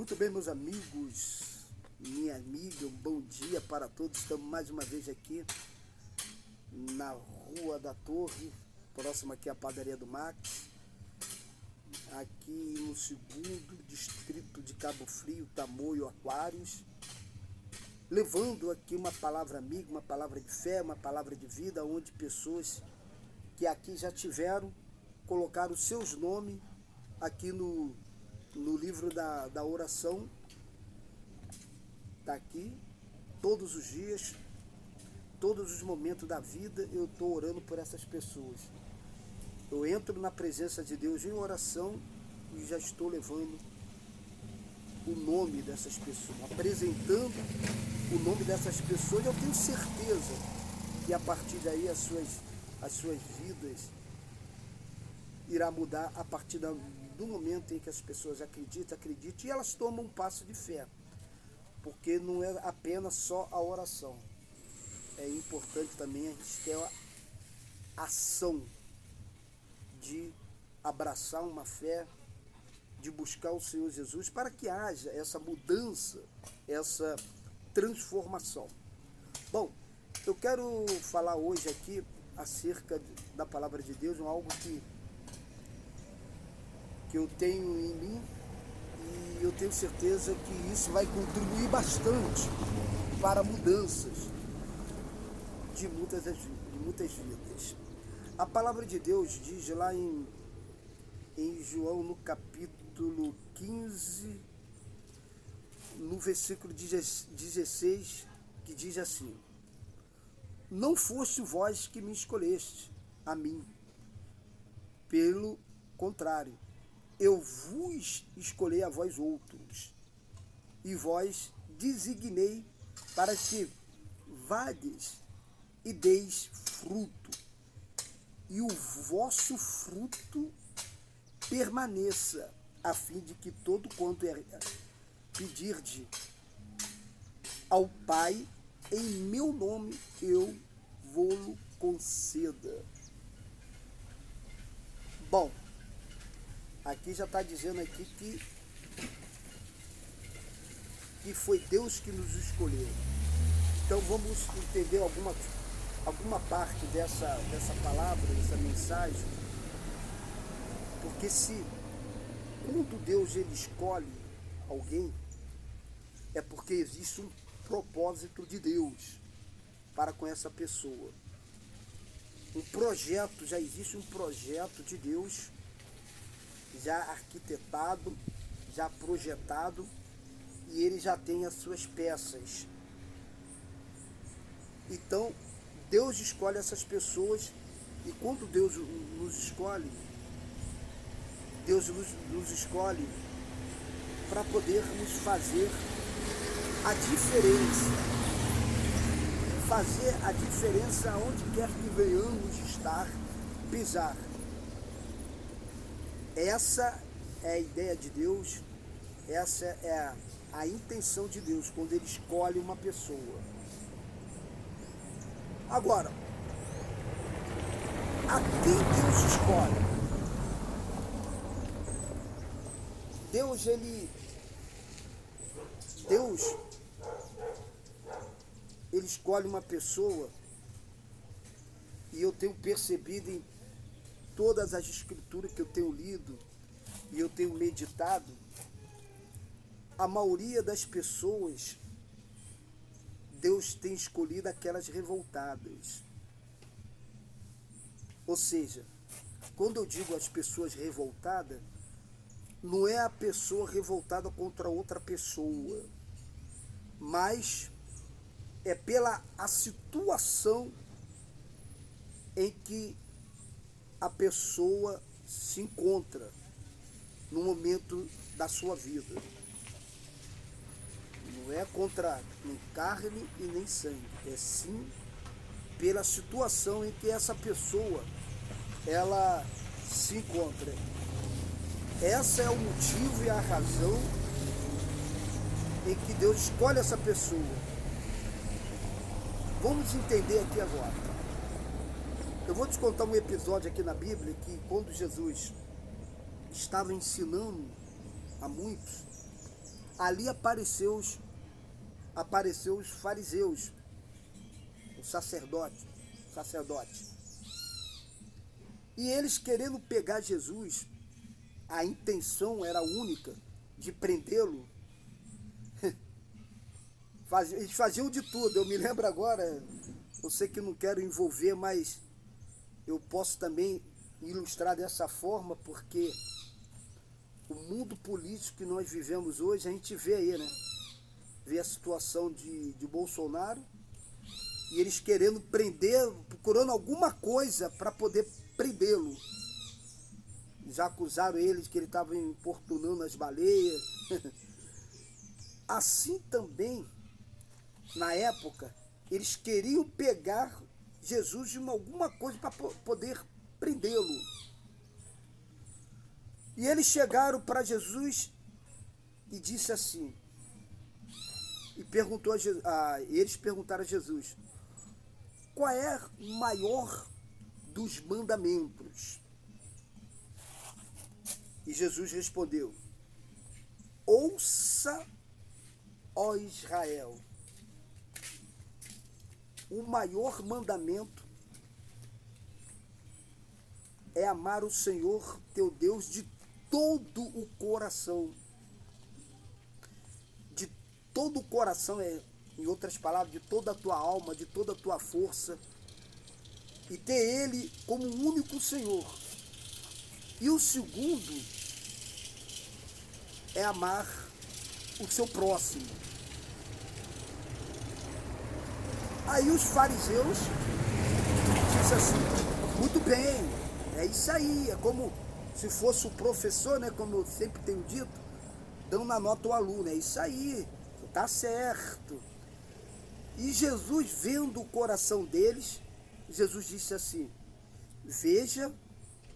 Muito bem, meus amigos, minha amiga, um bom dia para todos. Estamos mais uma vez aqui na Rua da Torre, próximo aqui à Padaria do Max, aqui no segundo distrito de Cabo Frio, Tamoio, Aquários, levando aqui uma palavra amiga, uma palavra de fé, uma palavra de vida, onde pessoas que aqui já tiveram, colocaram seus nomes aqui no livro da oração. Está aqui, todos os dias, todos os momentos da vida, eu estou orando por essas pessoas. Eu entro na presença de Deus em oração e já estou levando o nome dessas pessoas, apresentando o nome dessas pessoas. Eu tenho certeza que a partir daí as suas vidas irá mudar a partir do momento em que as pessoas acreditam e elas tomam um passo de fé. Porque não é apenas só a oração. É importante também a gente ter a ação de abraçar uma fé, de buscar o Senhor Jesus, para que haja essa mudança, essa transformação. Bom, eu quero falar hoje aqui acerca da palavra de Deus, algo que eu tenho em mim, e eu tenho certeza que isso vai contribuir bastante para mudanças de muitas vidas. A palavra de Deus diz lá em João, no capítulo 15, no versículo 16, que diz assim: não foste vós que me escolheste a mim, pelo contrário, eu vos escolhi a vós outros, e vós designei para que vades e deis fruto, e o vosso fruto permaneça, a fim de que todo quanto pedirde ao Pai em meu nome, eu vou-lo conceda. Bom, aqui já está dizendo aqui que foi Deus que nos escolheu. Então vamos entender alguma parte dessa palavra, dessa mensagem. Porque quando Deus ele escolhe alguém, é porque existe um propósito de Deus para com essa pessoa. Já existe um projeto de Deus já arquitetado, já projetado, e ele já tem as suas peças. Então, Deus escolhe essas pessoas, e quando Deus nos escolhe, Deus nos escolhe para podermos fazer a diferença onde quer que venhamos estar, pisar. Essa é a ideia de Deus, essa é a intenção de Deus quando ele escolhe uma pessoa. Agora, a quem Deus escolhe? Deus escolhe uma pessoa, e eu tenho percebido em todas as escrituras que eu tenho lido e eu tenho meditado, a maioria das pessoas, Deus tem escolhido aquelas revoltadas. Ou seja, quando eu digo as pessoas revoltadas, não é a pessoa revoltada contra outra pessoa, mas é pela a situação em que a pessoa se encontra no momento da sua vida. Não é contra nem carne e nem sangue, é sim pela situação em que essa pessoa ela se encontra. Essa é o motivo e a razão em que Deus escolhe essa pessoa. Vamos entender aqui agora. Eu vou te contar um episódio aqui na Bíblia que quando Jesus estava ensinando a muitos, ali apareceu os fariseus, o sacerdote. E eles querendo pegar Jesus, a intenção era única, de prendê-lo. Eles faziam de tudo. Eu me lembro agora, eu sei que não quero envolver, mas eu posso também ilustrar dessa forma, porque o mundo político que nós vivemos hoje, a gente vê aí, né? Vê a situação de Bolsonaro, e eles querendo prender, procurando alguma coisa para poder prendê-lo. Já acusaram ele de que ele estava importunando as baleias. Assim também, na época, eles queriam pegar Jesus de alguma coisa para poder prendê-lo. E eles chegaram para Jesus e disse assim, eles perguntaram a Jesus, qual é o maior dos mandamentos? E Jesus respondeu, ouça, ó Israel, o maior mandamento é amar o Senhor teu Deus de todo o coração. De todo o coração, em outras palavras, de toda a tua alma, de toda a tua força, e ter Ele como o único Senhor. E o segundo é amar o seu próximo. Aí os fariseus disseram assim, muito bem, é isso aí, é como se fosse o professor, né, como eu sempre tenho dito, dando uma nota ao aluno, é isso aí, tá certo. E Jesus, vendo o coração deles, Jesus disse assim, veja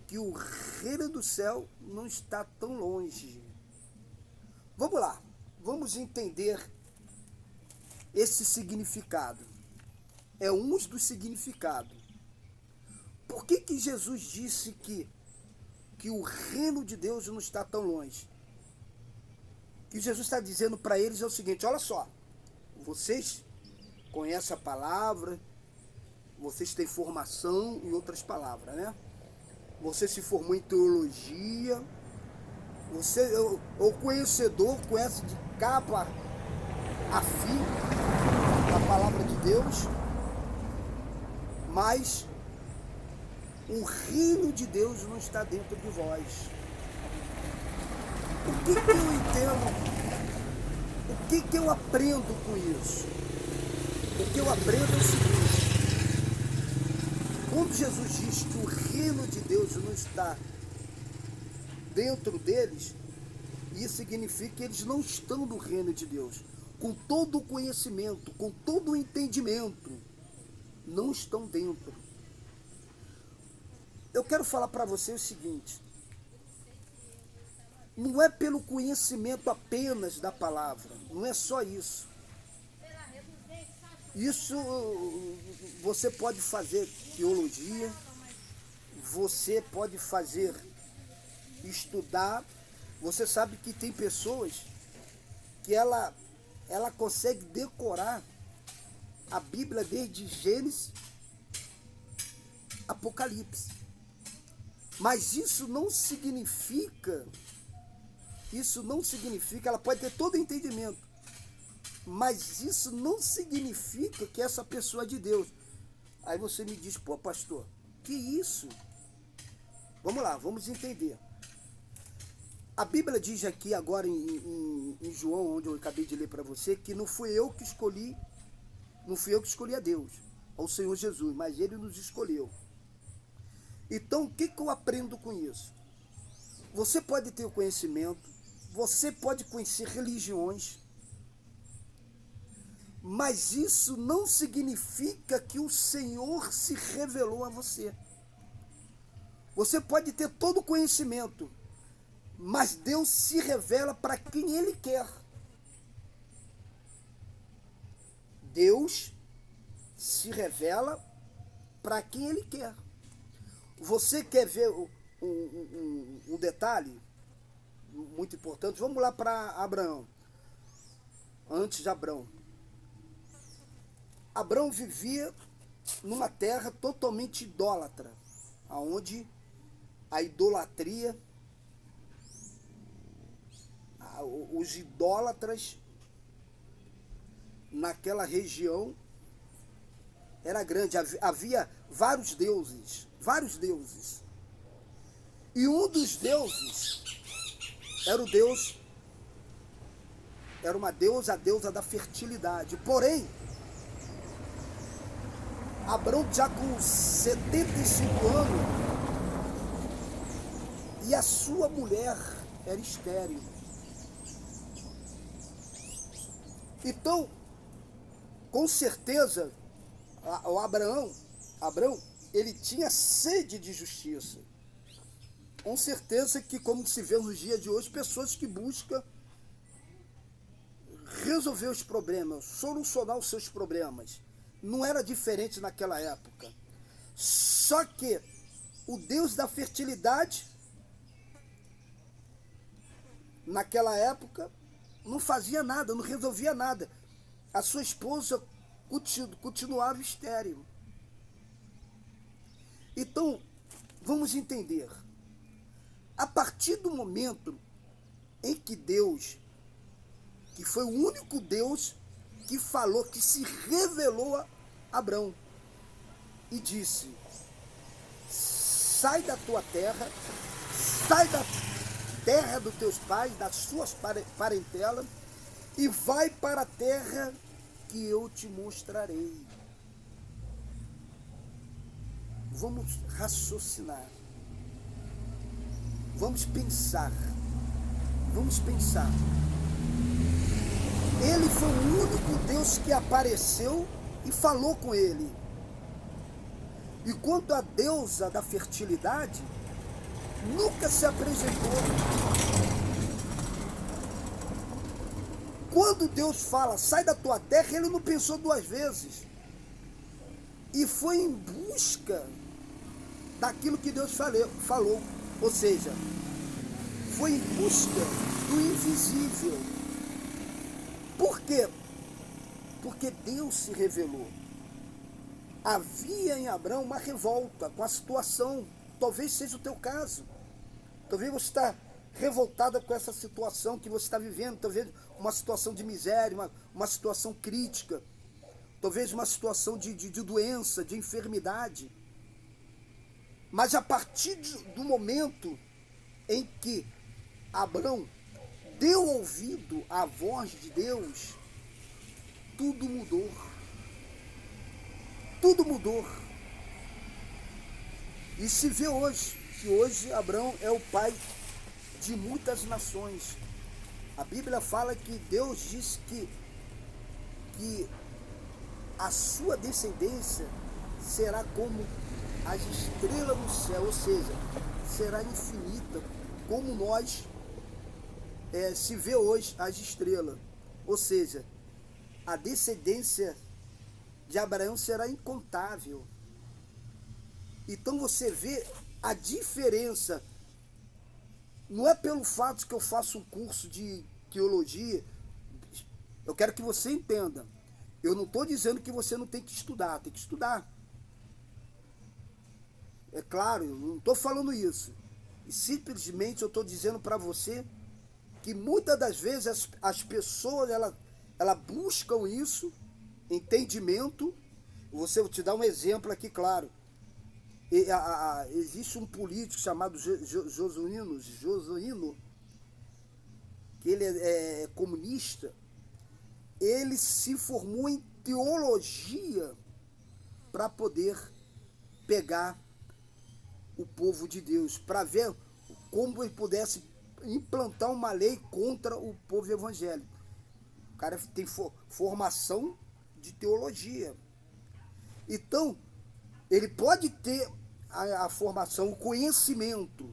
que o reino do céu não está tão longe. Vamos lá, vamos entender esse significado. É um dos significados. Por que Jesus disse que o reino de Deus não está tão longe? O que Jesus está dizendo para eles é o seguinte, olha só, vocês conhecem a palavra, vocês têm formação em outras palavras, né? Você se formou em teologia, você é o conhecedor, conhece de cabo a fim a palavra de Deus, mas o reino de Deus não está dentro de vós. O que eu entendo? O que eu aprendo com isso? O que eu aprendo é o seguinte, quando Jesus diz que o reino de Deus não está dentro deles, isso significa que eles não estão no reino de Deus. Com todo o conhecimento, com todo o entendimento, não estão dentro. Eu quero falar para você o seguinte, não é pelo conhecimento apenas da palavra, não é só isso. Isso você pode fazer teologia, você pode fazer estudar. Você sabe que tem pessoas que ela consegue decorar a Bíblia desde Gênesis, Apocalipse. Mas isso não significa, ela pode ter todo o entendimento, mas isso não significa que essa pessoa é de Deus. Aí você me diz, pô pastor, que isso? Vamos lá, vamos entender. A Bíblia diz aqui agora em João, onde eu acabei de ler para você, que não fui eu que escolhi a Deus, ao Senhor Jesus, mas Ele nos escolheu. Então, o que eu aprendo com isso? Você pode ter o conhecimento, você pode conhecer religiões, mas isso não significa que o Senhor se revelou a você. Você pode ter todo o conhecimento, mas Deus se revela para quem Ele quer. Deus se revela para quem Ele quer. Você quer ver um detalhe muito importante? Vamos lá para Abraão. antes de Abrão. Abrão vivia numa terra totalmente idólatra, onde a idolatria, os idólatras naquela região era grande, havia vários deuses. E um dos deuses era uma deusa, a deusa da fertilidade. Porém, Abrão já com 75 anos e a sua mulher era estéril. Então, com certeza, Abrão, ele tinha sede de justiça. Com certeza que, como se vê nos dias de hoje, pessoas que buscam resolver os problemas, solucionar os seus problemas. Não era diferente naquela época. Só que o Deus da fertilidade, naquela época, não fazia nada, não resolvia nada. A sua esposa continuava estéril. Então, vamos entender. A partir do momento em que Deus, que foi o único Deus que falou, que se revelou a Abrão e disse: sai da tua terra, sai da terra dos teus pais, das suas parentelas, e vai para a terra que eu te mostrarei. Vamos raciocinar. Vamos pensar. Ele foi o único Deus que apareceu e falou com ele. E quanto à deusa da fertilidade, nunca se apresentou. Quando Deus fala, sai da tua terra, ele não pensou duas vezes. E foi em busca daquilo que Deus falou. Ou seja, foi em busca do invisível. Por quê? Porque Deus se revelou. Havia em Abrão uma revolta com a situação. Talvez seja o teu caso. Talvez você está revoltada com essa situação que você está vivendo. Talvez uma situação de miséria, uma situação crítica. Talvez uma situação de doença, de enfermidade. Mas a partir do momento em que Abrão deu ouvido à voz de Deus, tudo mudou. Tudo mudou. E se vê hoje, que hoje Abrão é o pai de muitas nações. A Bíblia fala que Deus diz que a sua descendência será como as estrelas no céu, ou seja, será infinita, como nós se vê hoje as estrelas. Ou seja, a descendência de Abraão será incontável. Então você vê a diferença. Não é pelo fato que eu faço um curso de teologia. Eu quero que você entenda. Eu não estou dizendo que você não tem que estudar. Tem que estudar. É claro, eu não estou falando isso. E simplesmente eu estou dizendo para você que muitas das vezes as pessoas ela buscam isso, entendimento. Vou te dar um exemplo aqui, claro. Existe um político chamado Josuíno, que ele é comunista. Ele se formou em teologia para poder pegar o povo de Deus, para ver como ele pudesse implantar uma lei contra o povo evangélico. O cara tem formação de teologia. Então, ele pode ter a formação, o conhecimento,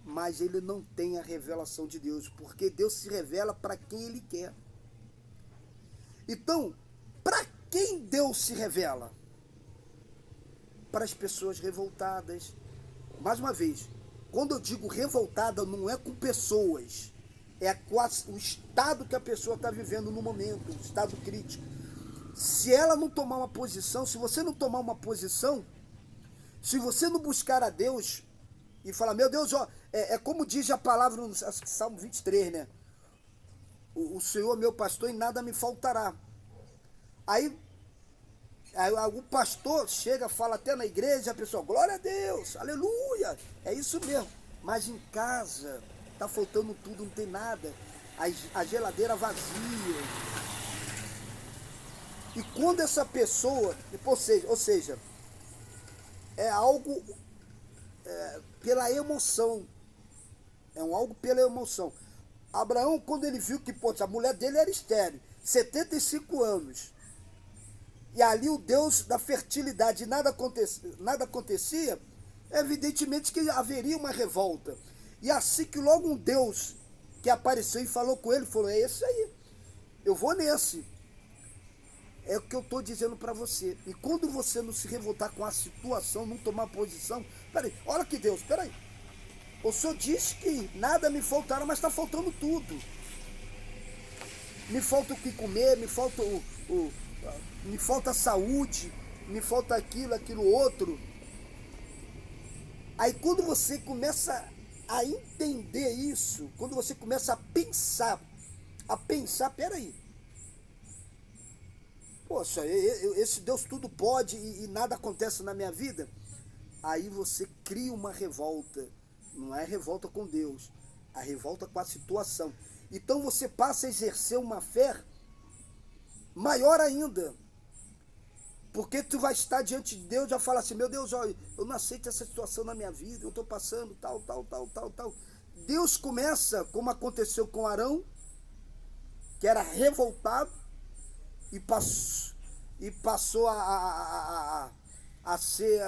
mas ele não tem a revelação de Deus, porque Deus se revela para quem ele quer. Então, para quem Deus se revela? Para as pessoas revoltadas. Mais uma vez, quando eu digo revoltada, não é com pessoas, o estado que a pessoa está vivendo no momento, o estado crítico. Se ela não tomar uma posição, se você não tomar uma posição, se você não buscar a Deus e falar, meu Deus, ó, é como diz a palavra no Salmo 23, né? O Senhor é meu pastor e nada me faltará. Aí o pastor chega, fala até na igreja, a pessoa, glória a Deus, aleluia, é isso mesmo. Mas em casa, tá faltando tudo, não tem nada. A geladeira vazia. E quando essa pessoa, ou seja, é algo pela emoção. É algo pela emoção. Abraão, quando ele viu que a mulher dele era estéril, 75 anos, e ali o Deus da fertilidade nada acontecia, evidentemente que haveria uma revolta. E assim que logo um Deus que apareceu e falou com ele, falou, é isso aí, eu vou nesse. É o que eu estou dizendo para você. E quando você não se revoltar com a situação, não tomar posição, peraí, olha que Deus, peraí. O Senhor diz que nada me faltará, mas está faltando tudo. Me falta o que comer, me falta me falta saúde, me falta aquilo outro. Aí quando você começa a entender isso, quando você começa a pensar, peraí, poxa, esse Deus tudo pode e nada acontece na minha vida, aí você cria uma revolta. Não é revolta com Deus, a revolta com a situação. Então você passa a exercer uma fé maior ainda. Porque tu vai estar diante de Deus e já fala assim, meu Deus, olha, eu não aceito essa situação na minha vida, eu estou passando tal. Deus começa, como aconteceu com Arão, que era revoltado, e passou a ser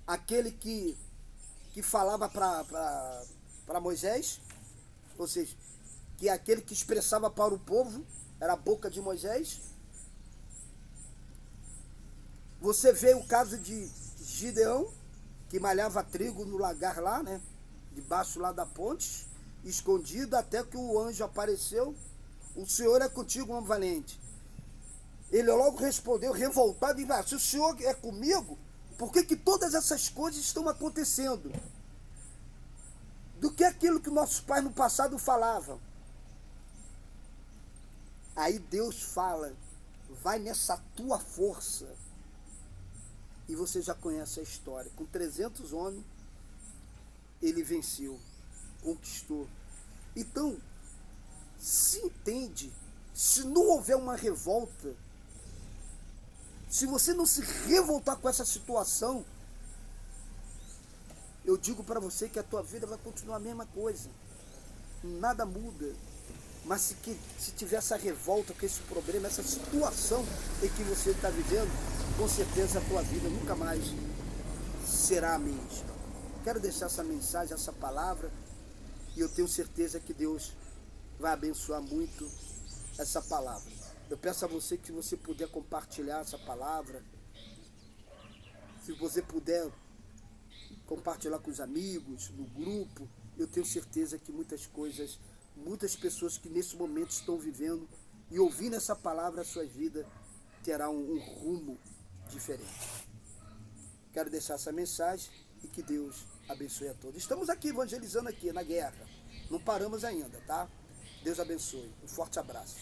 aquele que falava para Moisés, ou seja, que é aquele que expressava para o povo, era a boca de Moisés. Você vê o caso de Gideão, que malhava trigo no lagar lá, né? Debaixo lá da ponte, escondido, até que o anjo apareceu. O Senhor é contigo, homem valente. Ele logo respondeu, revoltado, e disse, se o Senhor é comigo, por que todas essas coisas estão acontecendo? Do que aquilo que nossos pais no passado falavam. Aí Deus fala, vai nessa tua força. E você já conhece a história. Com 300 homens, ele venceu, conquistou. Então, se entende, se não houver uma revolta, se você não se revoltar com essa situação, eu digo para você que a tua vida vai continuar a mesma coisa. Nada muda. Mas se tiver essa revolta com esse problema, essa situação em que você está vivendo, com certeza a tua vida nunca mais será a mesma. Quero deixar essa mensagem, essa palavra, e eu tenho certeza que Deus vai abençoar muito essa palavra. Eu peço a você que, se você puder compartilhar essa palavra, se você puder compartilhar com os amigos, no grupo, eu tenho certeza que muitas pessoas que nesse momento estão vivendo e ouvindo essa palavra, a sua vida terá um rumo diferente. Quero deixar essa mensagem e que Deus abençoe a todos. Estamos aqui evangelizando aqui na guerra. Não paramos ainda, tá? Deus abençoe. Um forte abraço.